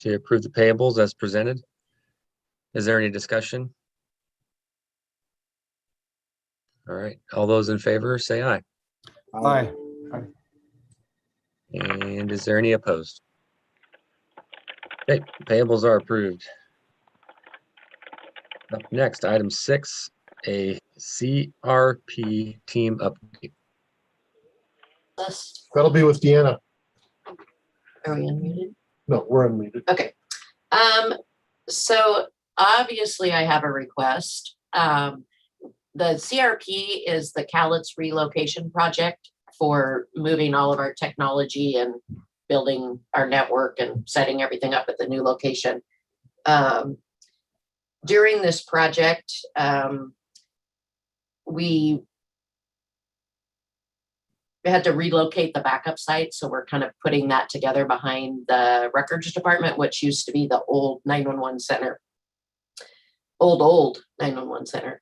to approve the payables as presented. Is there any discussion? All right, all those in favor say aye. Aye. And is there any opposed? Okay, payables are approved. Up next, item 6, a CRP team update. Us, That'll be with Deanna. are we unmuted? No, we're unmuted. Okay. So obviously I have a request. The CRP is the Calitz relocation project for moving all of our technology and building our network and setting everything up at the new location. During this project, we had to relocate the backup site. So we're kind of putting that together behind the records department, which used to be the old 911 center. Old 911 center.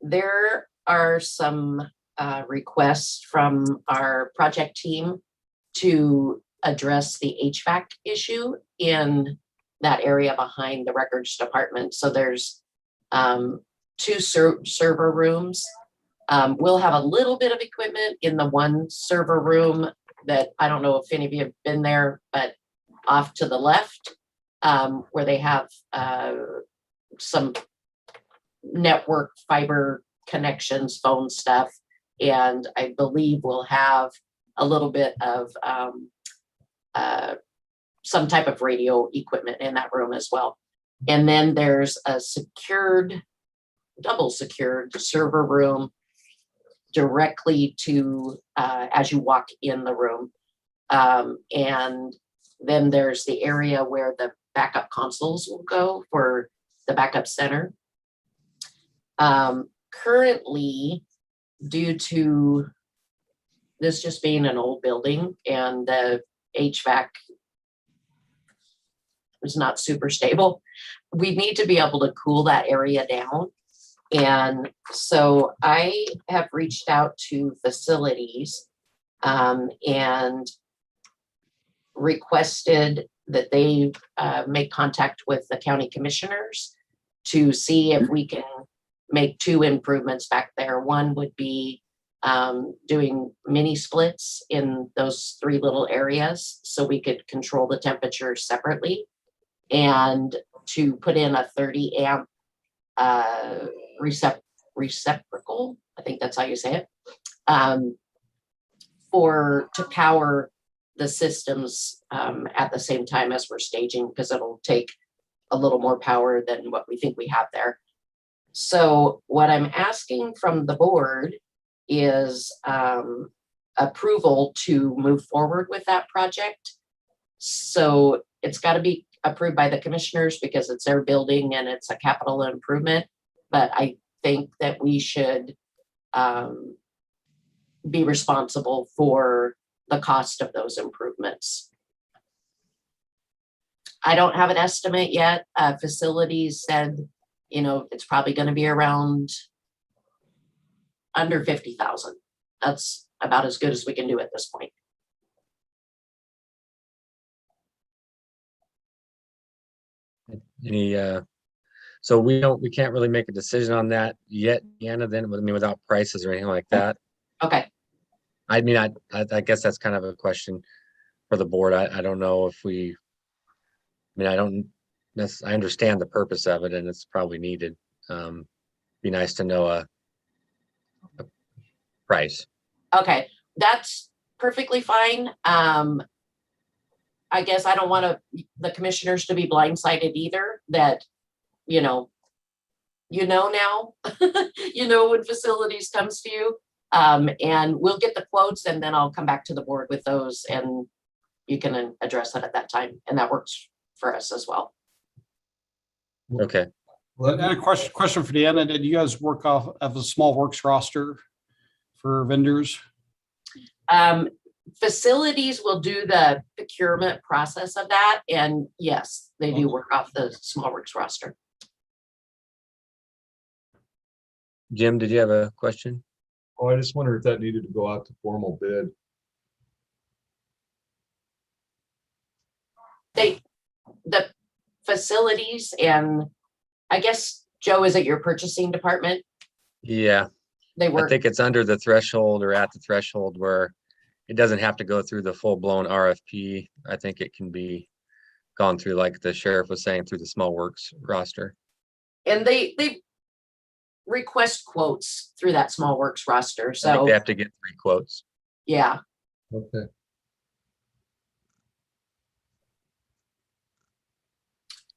There are some requests from our project team to address the HVAC issue in that area behind the records department. So there's 2 server rooms. We'll have a little bit of equipment in the one server room that I don't know if any of you have been there, but off to the left, where they have some network fiber connections, phone stuff, and I believe we'll have a little bit of some type of radio equipment in that room as well. And then there's a double secured server room directly to as you walk in the room. And then there's the area where the backup consoles will go for the backup center. Currently, due to this just being an old building and the HVAC is not super stable, we need to be able to cool that area down. And so I have reached out to facilities and requested that they make contact with the county commissioners to see if we can make 2 improvements back there. One would be doing mini splits in those 3 little areas so we could control the temperature separately, and to put in a 30 amp receptacle, I think that's how you say it, to power the systems at the same time as we're staging, because it'll take a little more power than what we think we have there. So what I'm asking from the board is approval to move forward with that project. So it's got to be approved by the commissioners because it's their building and it's a capital improvement. But I think that we should be responsible for the cost of those improvements. I don't have an estimate yet. Facilities said, it's probably going to be around under 50,000. That's about as good as we can do at this point. Any so we can't really make a decision on that yet, Deanna, then, without prices or anything like that. Okay. I mean, I guess that's kind of a question for the board. I don't know if I understand the purpose of it and it's probably needed. Be nice to know a price. Okay, that's perfectly fine. I guess I don't want the commissioners to be blindsided either, that, now, when facilities comes to you, and we'll get the quotes and then I'll come back to the board with those and you can address that at that time. And that works for us as well. Okay. Well, and a question for Deanna. Did you guys work off of a small works roster for vendors? Facilities will do the procurement process of that. And yes, they do work off the small works roster. Jim, did you have a question? Oh, I just wonder if that needed to go out to formal bid. the facilities and I guess, Joe, is it your purchasing department? Yeah, They I work, think it's under the threshold or at the threshold where it doesn't have to go through the full-blown RFP. I think it can be gone through, like the sheriff was saying, through the small works roster. and they request quotes through that small works roster. I think So, they have to get 3 quotes. yeah. Okay.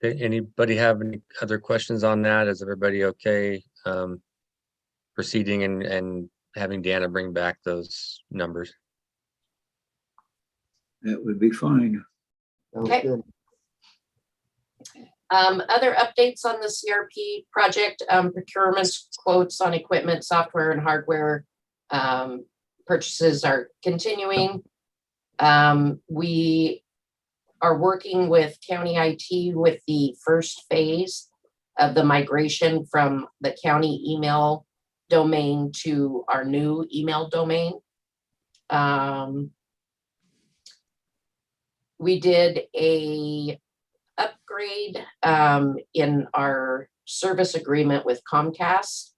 Okay, anybody have any other questions on that? Is everybody okay proceeding and having Deanna bring back those numbers? That would be fine. Okay. Other updates on the CRP project, procurement quotes on equipment, software and hardware purchases are continuing. We are working with county IT with the first phase of the migration from the county email domain to our new email domain. We did a upgrade in our service agreement with Comcast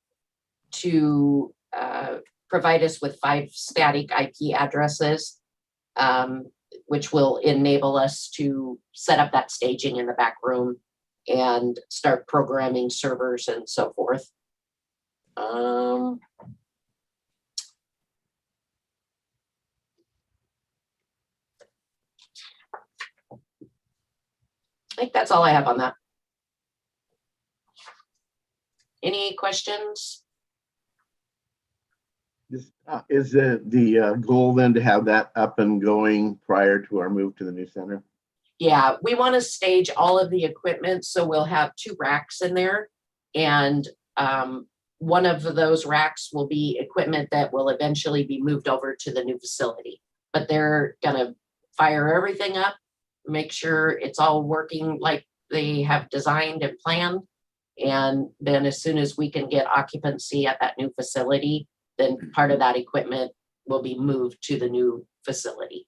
to provide us with 5 static IP addresses, which will enable us to set up that staging in the back room and start programming servers and so forth. I think that's all I have on that. Any questions? Is the goal then to have that up and going prior to our move to the new center? Yeah, we want to stage all of the equipment, so we'll have 2 racks in there. And one of those racks will be equipment that will eventually be moved over to the new facility. But they're gonna fire everything up, make sure it's all working like they have designed and planned. And then as soon as we can get occupancy at that new facility, then part of that equipment will be moved to the new facility.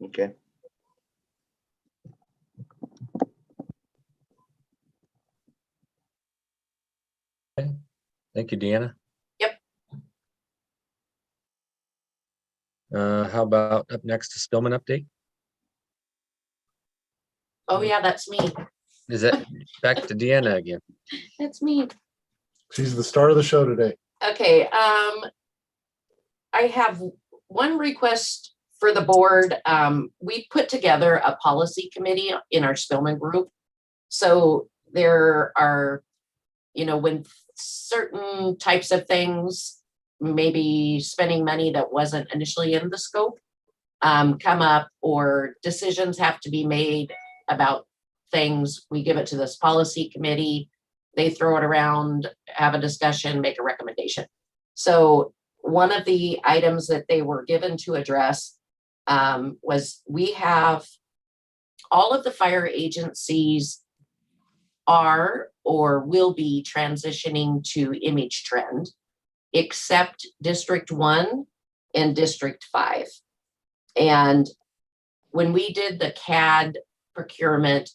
Okay. Thank you, Deanna. Yep. How about up next to Spillman update? Oh, yeah, that's me. Is it back to Deanna again? That's me. She's the star of the show today. Okay, I have one request for the board. We put together a policy committee in our Spillman group. So there are, when certain types of things, maybe spending money that wasn't initially in the scope, come up, or decisions have to be made about things, we give it to this policy committee. They throw it around, have a discussion, make a recommendation. So one of the items that they were given to address was we have all of the fire agencies are or will be transitioning to Image Trend, except District 1 and District 5. And when we did the CAD procurement,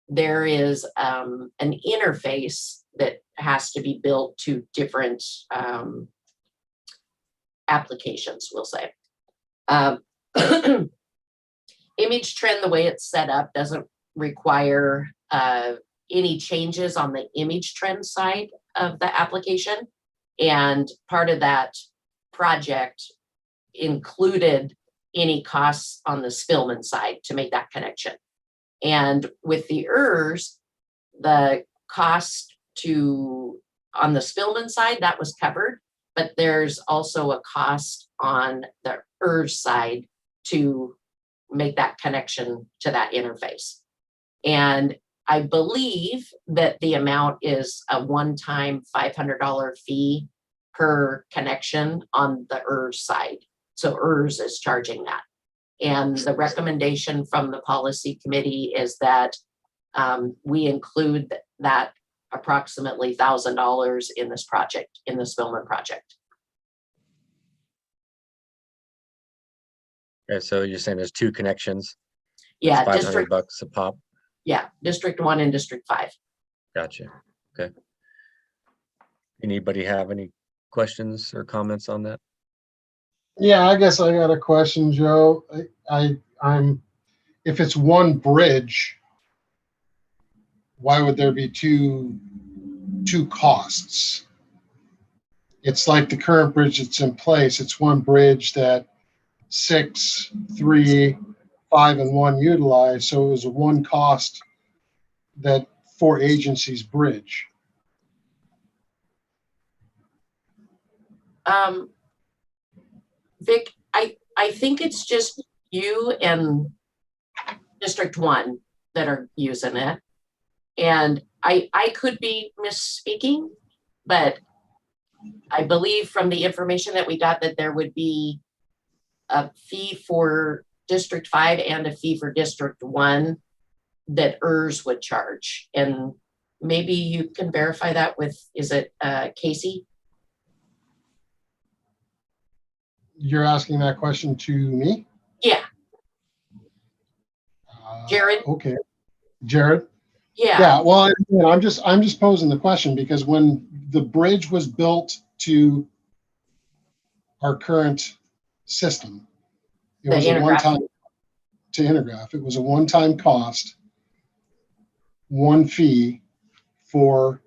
there is an interface that has to be built to different applications, we'll say. Image Trend, the way it's set up, doesn't require any changes on the Image Trend side of the application. And part of that project included any costs on the Spillman side to make that connection. And with the ERS, the cost on the Spillman side, that was covered, but there's also a cost on the ERS side to make that connection to that interface. And I believe that the amount is a one-time $500 fee per connection on the ERS side. So ERS is charging that. And the recommendation from the policy committee is that we include that approximately $1,000 in this project, in the Spillman project. Okay, so you're saying there's 2 connections. Yeah, 500 District, bucks a pop. yeah, District 1 and District 5. Gotcha. Okay. Anybody have any questions or comments on that? Yeah, I guess I got a question, Joe. I'm, if it's one bridge, why would there be two costs? It's like the current bridge that's in place. It's one bridge that 6, 3, 5, and 1 utilize. So it was a one cost that 4 agencies bridge. Vic, I think it's just you and District 1 that are using it. And I could be misspeaking, but I believe from the information that we got that there would be a fee for District 5 and a fee for District 1 that ERS would charge. And maybe you can verify that with, is it Casey? You're asking that question to me? Yeah, Jared? Okay. Jared? yeah, Yeah, well, I'm just posing the question because when the bridge was built to our current system, it The was a Intergraph. one-time to Intergraph. It was a one-time cost, one fee for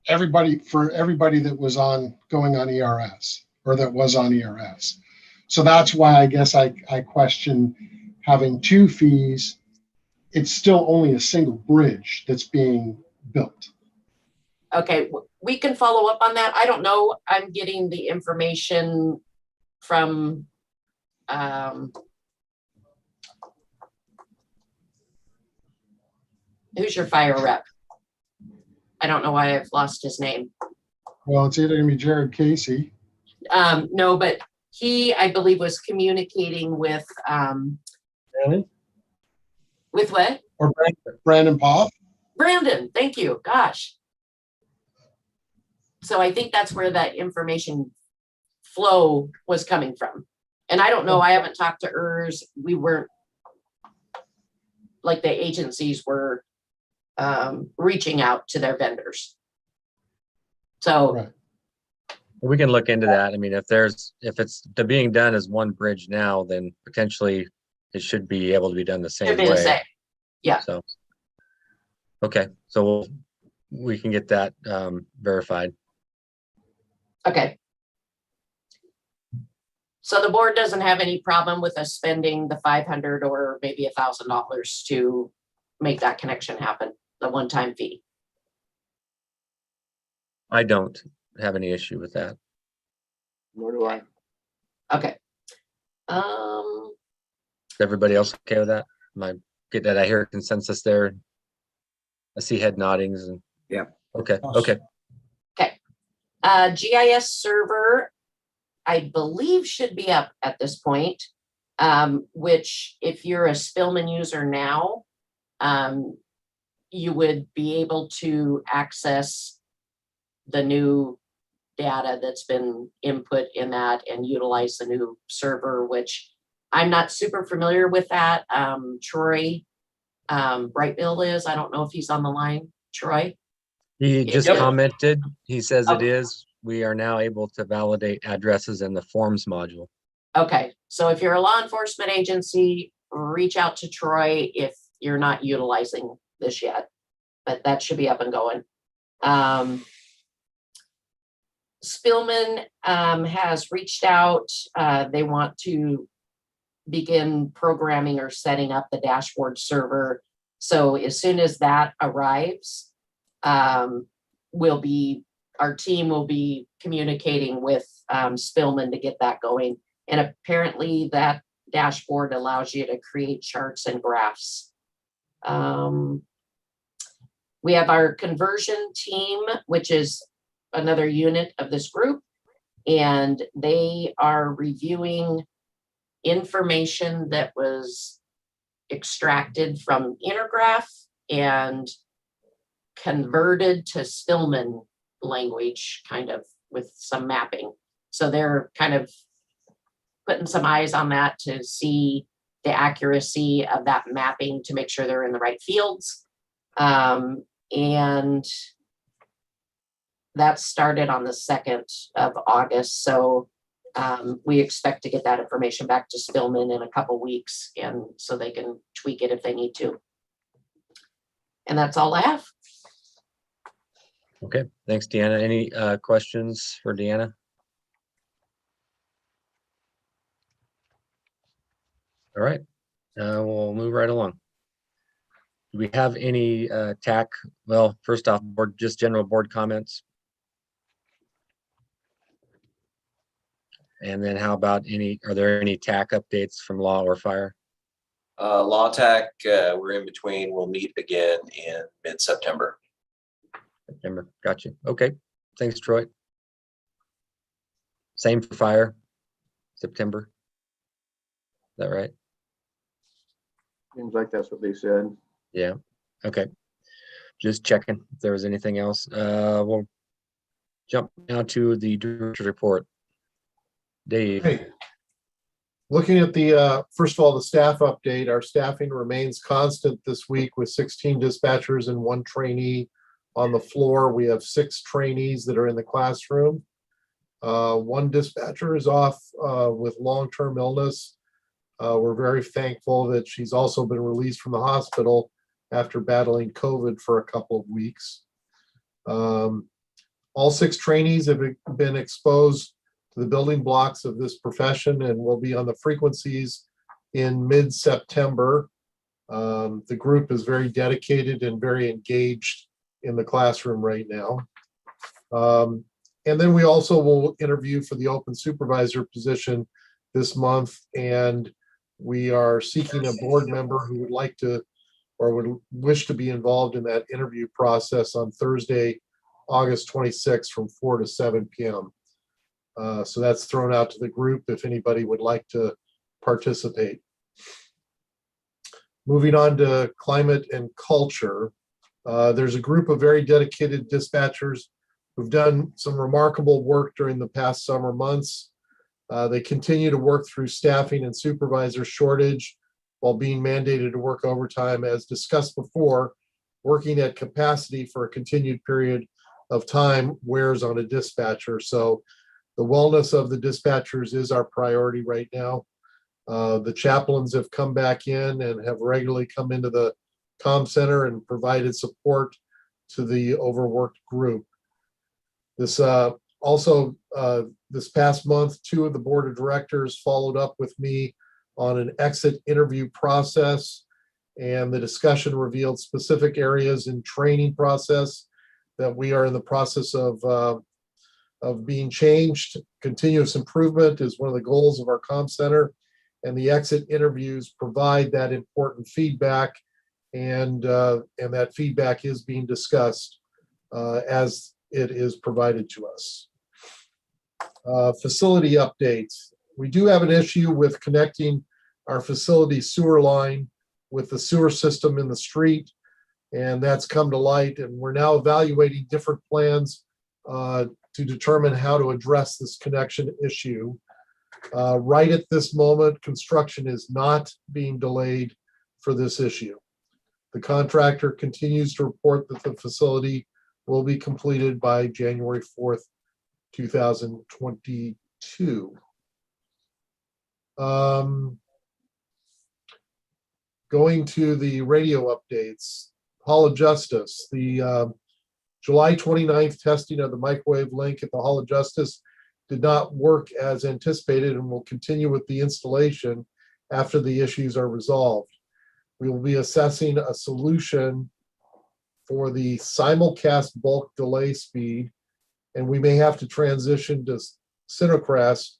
everybody that was going on ERS or that was on ERS. So that's why I guess I question having two fees. It's still only a single bridge that's being built. Okay, we can follow up on that. I don't know. I'm getting the information from who's your fire rep? I don't know why I've lost his name. Well, it's either gonna be Jared Casey. No, but he, I believe, was communicating with Really? with what? Or Brandon Poff. Brandon, thank you. Gosh. So I think that's where that information flow was coming from. And I don't know, I haven't talked to ERS. We weren't, like the agencies were reaching out to their vendors. So, Right. We can look into that. I mean, if it's being done as one bridge now, then potentially it should be able to be done the same should be the way. same. Yeah. So, okay, so we can get that verified. Okay. So the board doesn't have any problem with us spending the $500 or maybe $1,000 to make that connection happen, the one-time fee. I don't have any issue with that. Nor do I. Okay. Is everybody else okay with that? Get that? I hear consensus there. I see head noddings and. Yeah. Okay, Yes. okay. GIS server, I believe should be up at this point, which if you're a Spillman user now, you would be able to access the new data that's been input in that and utilize the new server, which I'm not super familiar with that. Troy Brightbill is, I don't know if he's on the line, Troy. He just Yep. commented, he says it Okay. is, we are now able to validate addresses in the forms module. Okay, so if you're a law enforcement agency, reach out to Troy if you're not utilizing this yet, but that should be up and going. Spillman has reached out. They want to begin programming or setting up the dashboard server. So as soon as that arrives, our team will be communicating with Spillman to get that going. And apparently that dashboard allows you to create charts and graphs. We have our conversion team, which is another unit of this group, and they are reviewing information that was extracted from Intergraph and converted to Spillman language, kind of with some mapping. So they're kind of putting some eyes on that to see the accuracy of that mapping to make sure they're in the right fields. And that started on the 2nd of August. So we expect to get that information back to Spillman in a couple weeks, and so they can tweak it if they need to. And that's all I have. Okay, thanks, Deanna. Any questions for Deanna? All right, we'll move right along. Do we have any TAC? Well, first off, just general board comments. And then how about are there any TAC updates from law or fire? Law Tech, we're in between. We'll meet again in mid-September. September, gotcha. Okay, thanks, Troy. Same for fire, September. Is that right? Seems like that's what they said. Yeah, okay. Just checking if there was anything else. We'll jump now to the director's report. Dave, Hey, looking at the, first of all, the staff update, our staffing remains constant this week with 16 dispatchers and 1 trainee on the floor. We have 6 trainees that are in the classroom. 1 dispatcher is off with long-term illness. We're very thankful that she's also been released from the hospital after battling COVID for a couple of weeks. All 6 trainees have been exposed to the building blocks of this profession and will be on the frequencies in mid-September. The group is very dedicated and very engaged in the classroom right now. And then we also will interview for the open supervisor position this month, and we are seeking a board member who would like to or would wish to be involved in that interview process on Thursday, August 26th from 4 to 7 p.m. So that's thrown out to the group if anybody would like to participate. Moving on to climate and culture. There's a group of very dedicated dispatchers who've done some remarkable work during the past summer months. They continue to work through staffing and supervisor shortage while being mandated to work overtime. As discussed before, working at capacity for a continued period of time wears on a dispatcher. So the wellness of the dispatchers is our priority right now. The chaplains have come back in and have regularly come into the comm center and provided support to the overworked group. This this past month, 2 of the board of directors followed up with me on an exit interview process, and the discussion revealed specific areas in training process that we are in the process of being changed. Continuous improvement is one of the goals of our comm center, and the exit interviews provide that important feedback, and that feedback is being discussed as it is provided to us. Facility updates. We do have an issue with connecting our facility sewer line with the sewer system in the street, and that's come to light, and we're now evaluating different plans to determine how to address this connection issue. Right at this moment, construction is not being delayed for this issue. The contractor continues to report that the facility will be completed by January 4th, 2022. Going to the radio updates, Hall of Justice, the July 29th testing of the microwave link at the Hall of Justice did not work as anticipated and will continue with the installation after the issues are resolved. We will be assessing a solution for the simulcast bulk delay speed, and we may have to transition to Cinecrest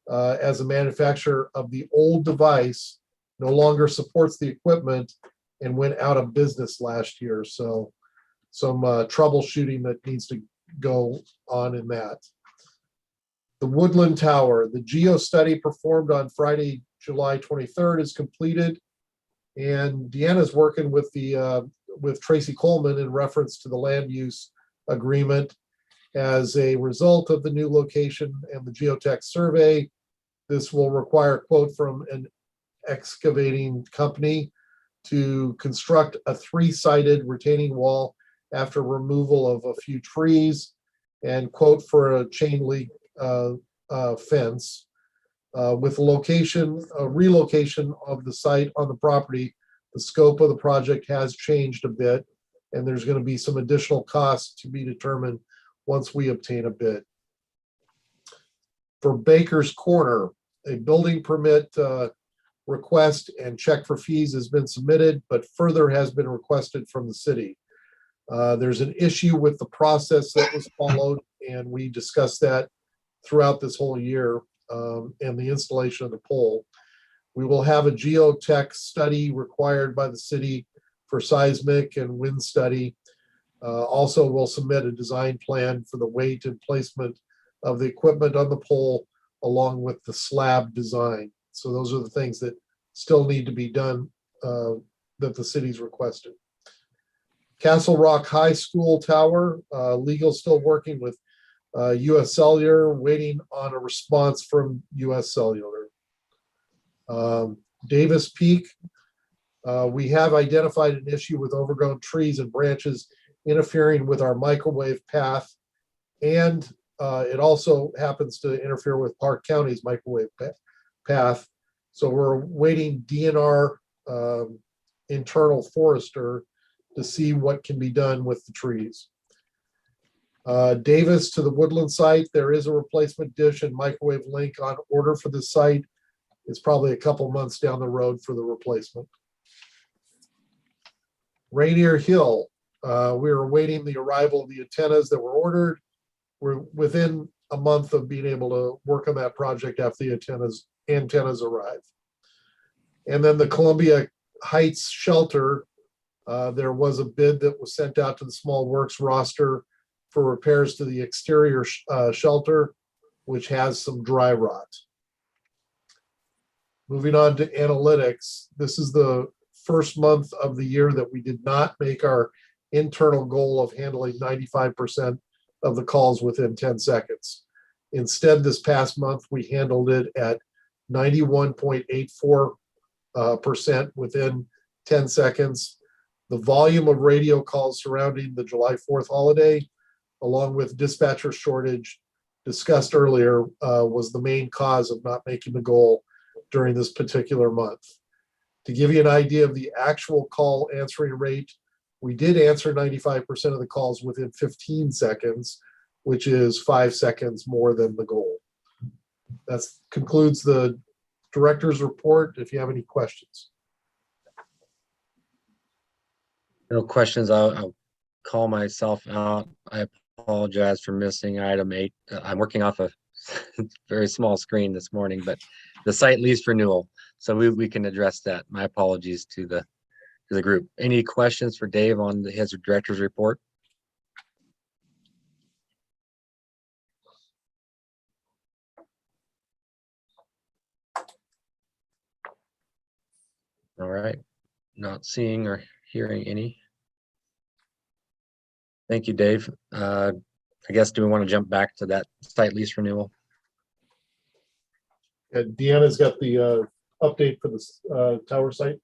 as a manufacturer of the old device no longer supports the equipment and went out of business last year. So some troubleshooting that needs to go on in that. The Woodland Tower, the geo study performed on Friday, July 23rd is completed. And Deanna's working with with Tracy Coleman in reference to the land use agreement. As a result of the new location and the geotech survey, this will require a quote from an Excavating Company to construct a 3-sided retaining wall after removal of a few trees, and quote for a chain link fence with relocation of the site on the property. The scope of the project has changed a bit, and there's going to be some additional costs to be determined once we obtain a bid. For Baker's Corner, a building permit request and check for fees has been submitted, but further has been requested from the city. There's an issue with the process that was followed, and we discussed that throughout this whole year, and the installation of the pole. We will have a geotech study required by the city for seismic and wind study. Also, we'll submit a design plan for the weight and placement of the equipment on the pole, along with the slab design. So those are the things that still need to be done that the city's requested. Castle Rock High School Tower, legal still working with US Cellular, waiting on a response from US Cellular. Davis Peak, we have identified an issue with overgrown trees and branches interfering with our microwave path, and it also happens to interfere with Park County's microwave path. So we're waiting DNR internal forester to see what can be done with the trees. Davis to the Woodland site, there is a replacement dish and microwave link on order for the site. It's probably a couple months down the road for the replacement. Rainier Hill, we are awaiting the arrival of the antennas that were ordered. We're within a month of being able to work on that project after the antennas arrive. And then the Columbia Heights shelter, there was a bid that was sent out to the small works roster for repairs to the exterior shelter, which has some dry rot. Moving on to analytics, this is the first month of the year that we did not make our internal goal of handling 95% of the calls within 10 seconds. Instead, this past month, we handled it at 91.84% within 10 seconds. The volume of radio calls surrounding the July 4th holiday, along with dispatcher shortage discussed earlier, was the main cause of not making the goal during this particular month. To give you an idea of the actual call answering rate, we did answer 95% of the calls within 15 seconds, which is 5 seconds more than the goal. That concludes the director's report. If you have any questions. No questions. I'll call myself out. I apologize for missing item 8. I'm working off a very small screen this morning, but the site lease renewal. So we can address that. My apologies to the group. Any questions for Dave on his director's report? All right, not seeing or hearing any. Thank you, Dave. I guess, do we want to jump back to that site lease renewal? Deanna's got the update for the tower site.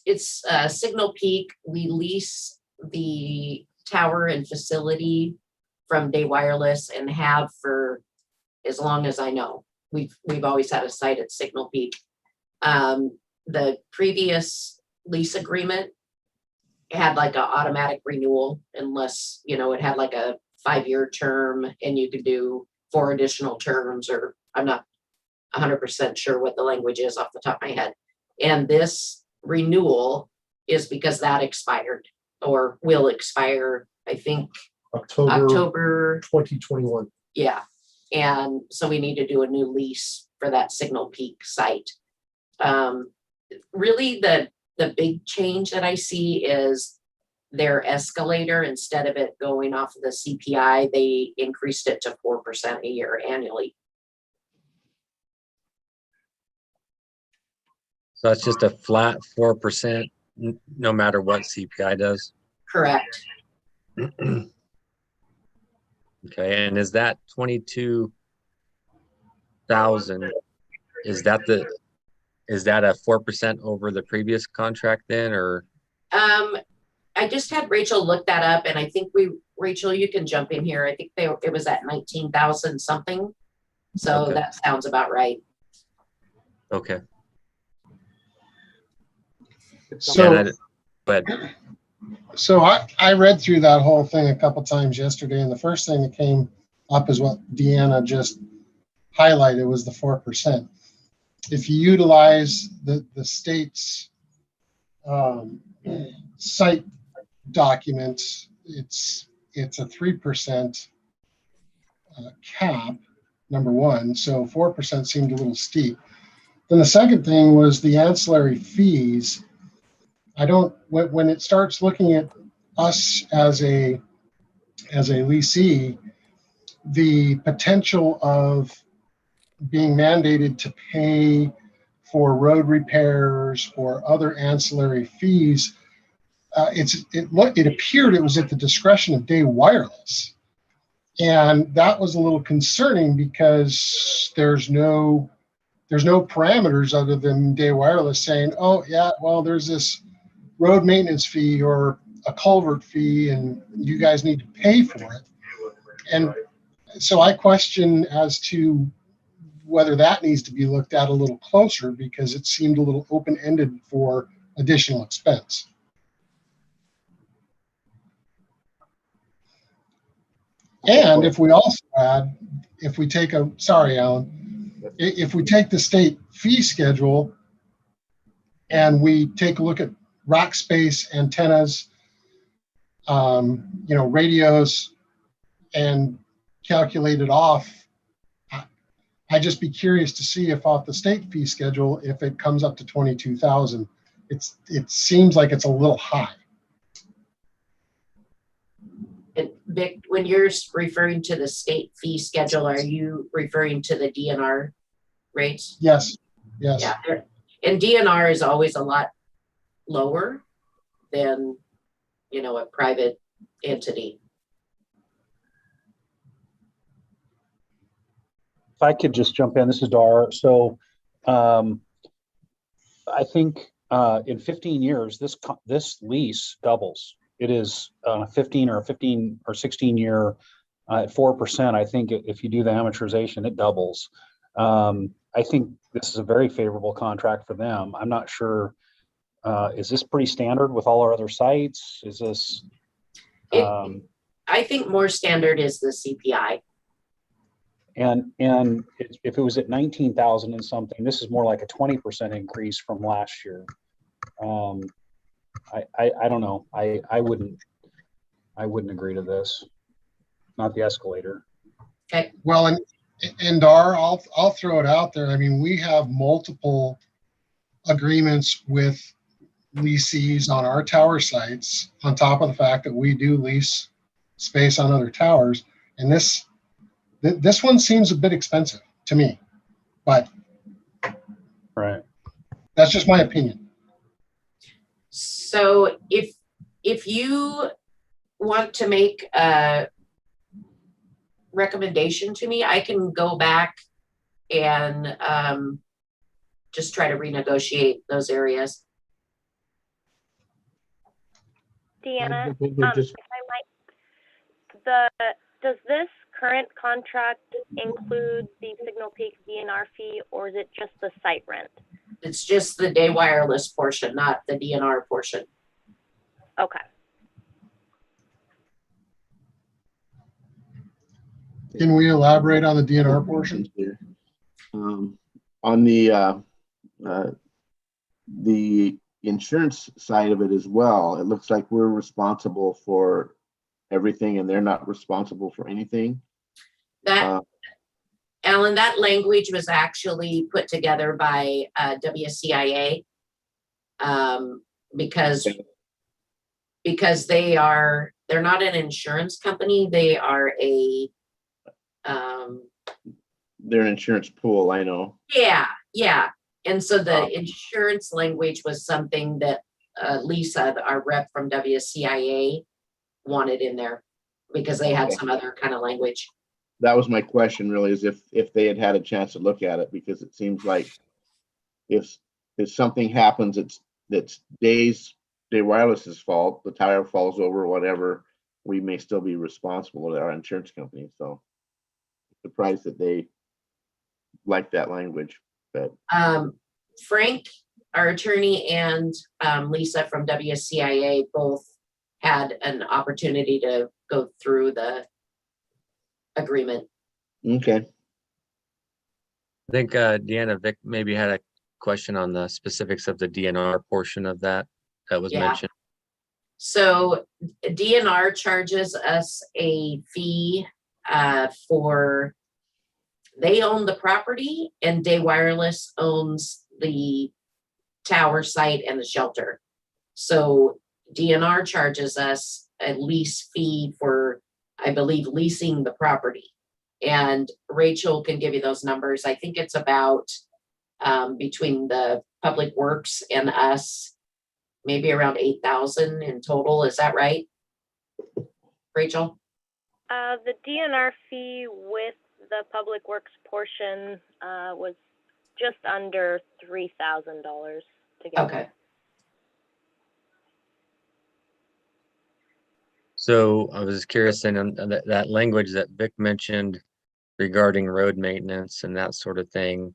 It's Signal Peak. We lease the tower and facility from Day Wireless and have for as long as I know. We've always had a site at Signal Peak. The previous lease agreement had like an automatic renewal unless, it had like a 5-year term and you could do 4 additional terms, or I'm not 100% sure what the language is off the top of my head. And this renewal is because that expired or will expire, I think, October 2021. Yeah. And so we need to do a new lease for that Signal Peak site. Really the big change that I see is their escalator. Instead of it going off of the CPI, they increased it to 4% a year annually. So that's just a flat 4%, no matter what CPI does. Correct. Okay, and is that 22,000? Is that Is that a 4% over the previous contract then, or? I just had Rachel look that up and I think Rachel, you can jump in here. I think it was at 19,000 something. So Okay. that sounds about right. Okay. So, But so I read through that whole thing a couple times yesterday, and the first thing that came up is what Deanna just highlighted was the 4%. If you utilize the state's site documents, it's a 3% cap, number one. So 4% seemed a little steep. Then the second thing was the ancillary fees. When it starts looking at us as a leasee, the potential of being mandated to pay for road repairs or other ancillary fees, it appeared it was at the discretion of Day Wireless, and that was a little concerning because there's no parameters other than Day Wireless saying, oh yeah, well there's this road maintenance fee or a culvert fee, and you guys need to pay for it. And so I question as to whether that needs to be looked at a little closer, because it seemed a little open-ended for additional expense. And if we also add, if we take sorry, Alan, if we take the state fee schedule and we take a look at rack space, antennas, radios, and calculate it off, I'd just be curious to see if off the state fee schedule, if it comes up to 22,000, it seems like it's a little high. And Vic, when you're referring to the state fee schedule, are you referring to the DNR rates? Yes. Yeah, and DNR is always a lot lower than, a private entity. If I could just jump in, this is Dar. So I think in 15 years, this lease doubles. It is 15 or 16 year at 4%. I think if you do the amortization, it doubles. I think this is a very favorable contract for them. I'm not sure. Is this pretty standard with all our other sites? Is this? I think more standard is the CPI. And if it was at 19,000 and something, this is more like a 20% increase from last year. I don't know. I wouldn't agree to this. Not the escalator. Okay. Well, and Dar, I'll throw it out there. I mean, we have multiple agreements with leasees on our tower sites, on top of the fact that we do lease space on other towers. And this one seems a bit expensive to me, but Right. that's just my opinion. So if you want to make a recommendation to me, I can go back and just try to renegotiate those areas. Deanna, If I might, does this current contract include the Signal Peak DNR fee, or is it just the site rent? It's just the Day Wireless portion, not the DNR portion. Okay. Can we elaborate on the DNR portion? On the insurance side of it as well, it looks like we're responsible for everything and they're not responsible for anything. That, Alan, that language was actually put together by WCIA because they're not an insurance company. They are a They're an insurance pool, I know. yeah. And so the insurance language was something that Lisa, our rep from WCIA, wanted in there because they had some other kind of language. That was my question really, is if they had had a chance to look at it, because it seems like if if something happens, that's Day Wireless's fault, the tower falls over, whatever, we may still be responsible to our insurance company. So surprised that they like that language, but Frank, our attorney, and Lisa from WSCIA both had an opportunity to go through the agreement. okay. I think Deanna, Vic maybe had a question on the specifics of the DNR portion of that was Yeah. mentioned. So DNR charges us a fee for, they own the property and Day Wireless owns the tower site and the shelter. So DNR charges us a lease fee for, I believe, leasing the property. And Rachel can give you those numbers. I think it's about between the Public Works and us, maybe around 8,000 in total. Is that right, Rachel? The DNR fee with the Public Works portion was just under $3,000 together. Okay. So I was curious, and that language that Vic mentioned regarding road maintenance and that sort of thing,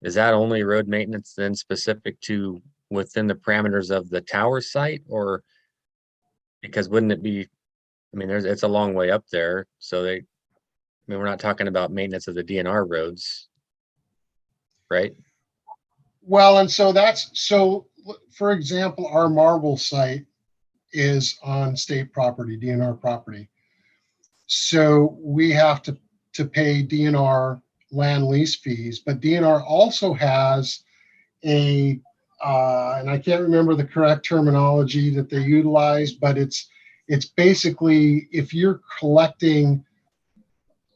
is that only road maintenance then specific to within the parameters of the tower site, or because wouldn't it be, I mean, it's a long way up there, so I mean, we're not talking about maintenance of the DNR roads, right? Well, and so for example, our Marble site is on state property, DNR property. So we have to pay DNR land lease fees, but DNR also has and I can't remember the correct terminology that they utilize, but it's basically, if you're collecting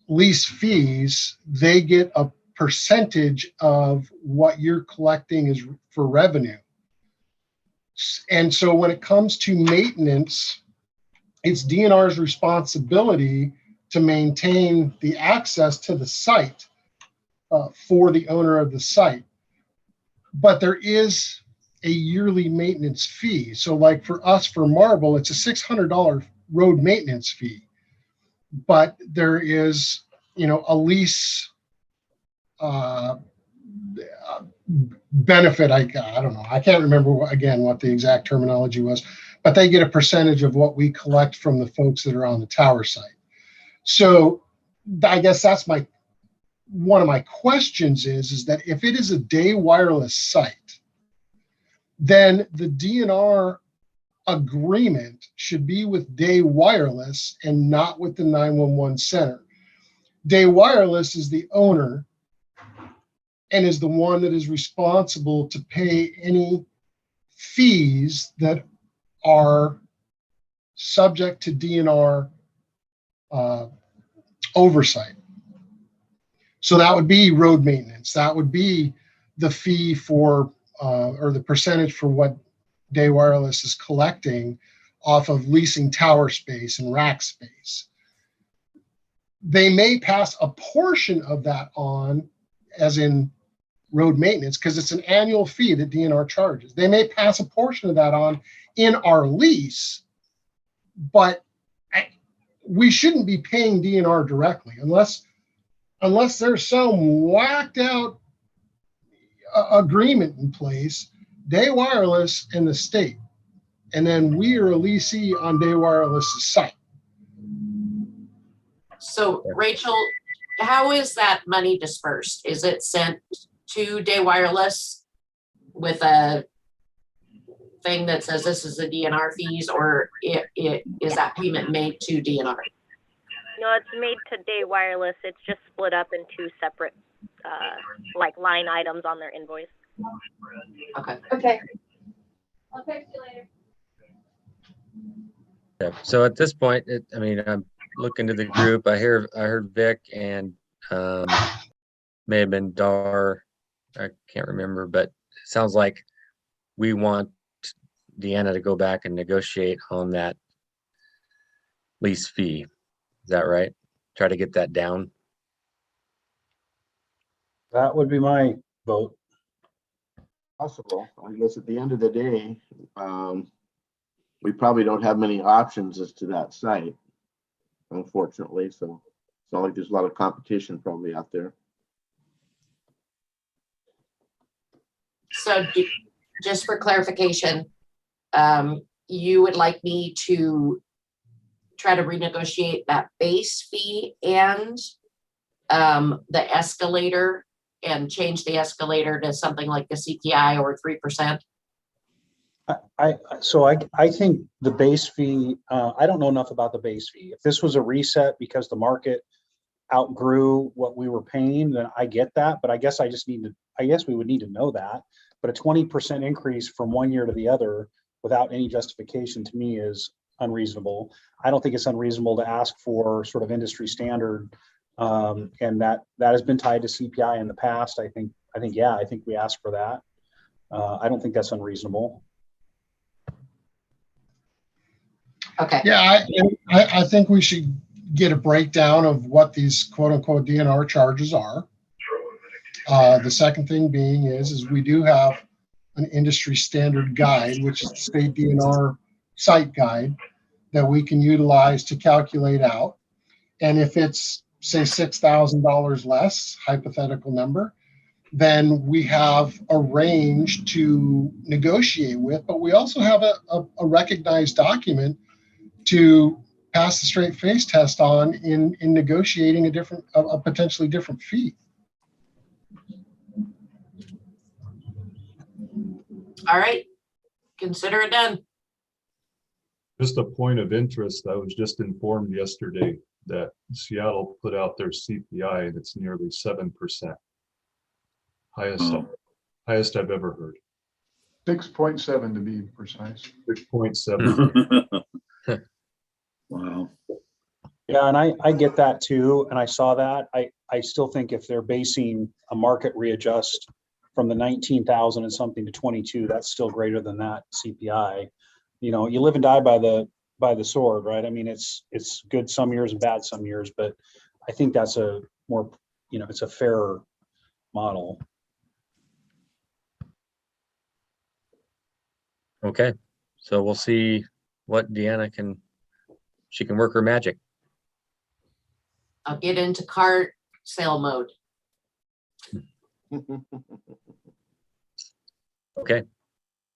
lease fees, they get a percentage of what you're collecting is for revenue. And so when it comes to maintenance, it's DNR's responsibility to maintain the access to the site for the owner of the site. But there is a yearly maintenance fee. So like for us, for Marble, it's a $600 road maintenance fee. But there is, a lease benefit. I don't know. I can't remember again what the exact terminology was, but they get a percentage of what we collect from the folks that are on the tower site. So I guess that's one of my questions is that if it is a Day Wireless site, then the DNR agreement should be with Day Wireless and not with the 911 center. Day Wireless is the owner and is the one that is responsible to pay any fees that are subject to DNR oversight. So that would be road maintenance. That would be the fee for, or the percentage for what Day Wireless is collecting off of leasing tower space and rack space. They may pass a portion of that on, as in road maintenance, because it's an annual fee that DNR charges. They may pass a portion of that on in our lease, but we shouldn't be paying DNR directly unless there's some whacked out agreement in place, Day Wireless and the state, and then we are a leasee on Day Wireless's site. So Rachel, how is that money dispersed? Is it sent to Day Wireless with a thing that says this is the DNR fees, or is that payment made to DNR? No, it's made to Day Wireless. It's just split up in two separate like line items on their invoice. Okay. Okay. I'll text you later. Yeah. So at this point, I mean, I'm looking to the group. I heard Vic and may have been Dar. I can't remember, but it sounds like we want Deanna to go back and negotiate on that lease fee. Is that right? Try to get that down. That would be my vote. Possible. I guess at the end of the day, we probably don't have many options as to that site, unfortunately. So it's not like there's a lot of competition probably out there. So just for clarification, you would like me to try to renegotiate that base fee and the escalator and change the escalator to something like the CPI or 3%? I think the base fee, I don't know enough about the base fee. If this was a reset because the market outgrew what we were paying, then I get that, but I guess we would need to know that. But a 20% increase from one year to the other without any justification to me is unreasonable. I don't think it's unreasonable to ask for sort of industry standard, and that has been tied to CPI in the past. I think we asked for that. I don't think that's unreasonable. Okay. Yeah, I think we should get a breakdown of what these quote unquote DNR charges are. The second thing being is we do have an industry standard guide, which is the state DNR site guide that we can utilize to calculate out. And if it's say $6,000 less, hypothetical number, then we have a range to negotiate with, but we also have a recognized document to pass the straight face test on in negotiating a potentially different fee. All right. Consider it done. Just a point of interest, I was just informed yesterday that Seattle put out their CPI and it's nearly 7%. Highest I've ever heard. 6.7 to be precise. 6.7. Wow. Yeah, and I get that too, and I saw that. I still think if they're basing a market readjust from the 19,000 and something to 22, that's still greater than that CPI. You know, you live and die by the sword, right? I mean, it's good some years and bad some years, but I think that's a more, it's a fairer model. Okay, so we'll see what Deanna can work her magic. I'll get into cart sale mode. Okay.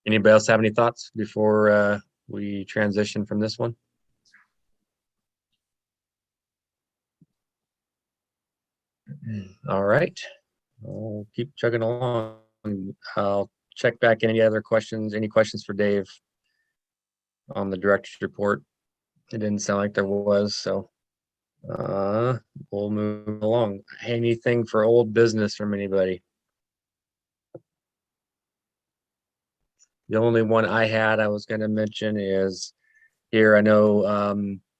Anybody else have any thoughts before we transition from this one? All right, I'll keep chugging along. I'll check back any other questions. Any questions for Dave on the director's report? It didn't sound like there was, so we'll move along. Anything for old business from anybody? The only one I was going to mention is here. I know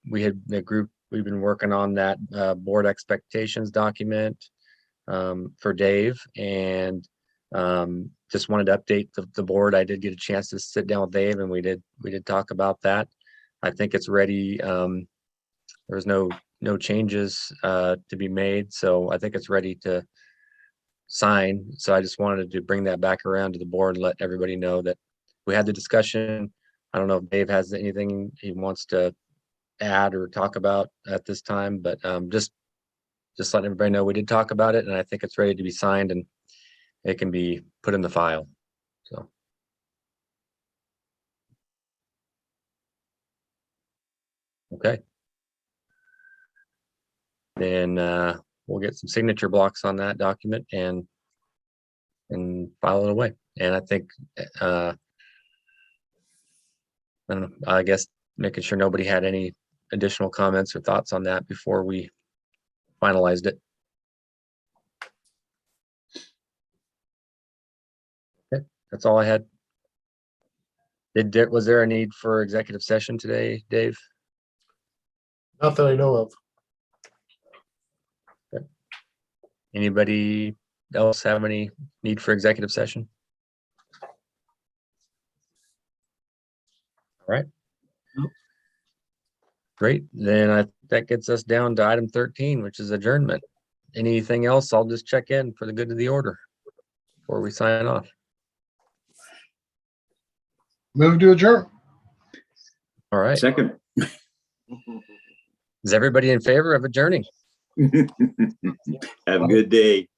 we've been working on that board expectations document for Dave, and just wanted to update the board. I did get a chance to sit down with Dave, and we did talk about that. I think it's ready. There's no changes to be made, so I think it's ready to sign. So I just wanted to bring that back around to the board and let everybody know that we had the discussion. I don't know if Dave has anything he wants to add or talk about at this time, but just letting everybody know we did talk about it, and I think it's ready to be signed and it can be put in the file. So. Okay. Then we'll get some signature blocks on that document and file it away. And I think I don't know, I guess making sure nobody had any additional comments or thoughts on that before we finalized it. Okay, that's all I had. Was there a need for executive session today, Dave? Not that I know of. Okay. Anybody else have any need for executive session? All right. Great. Then that gets us down to item 13, which is adjournment. Anything else? I'll just check in for the good of the order before we sign off. Move to adjourn. All right. Second. Is everybody in favor of adjourning? Have a good day.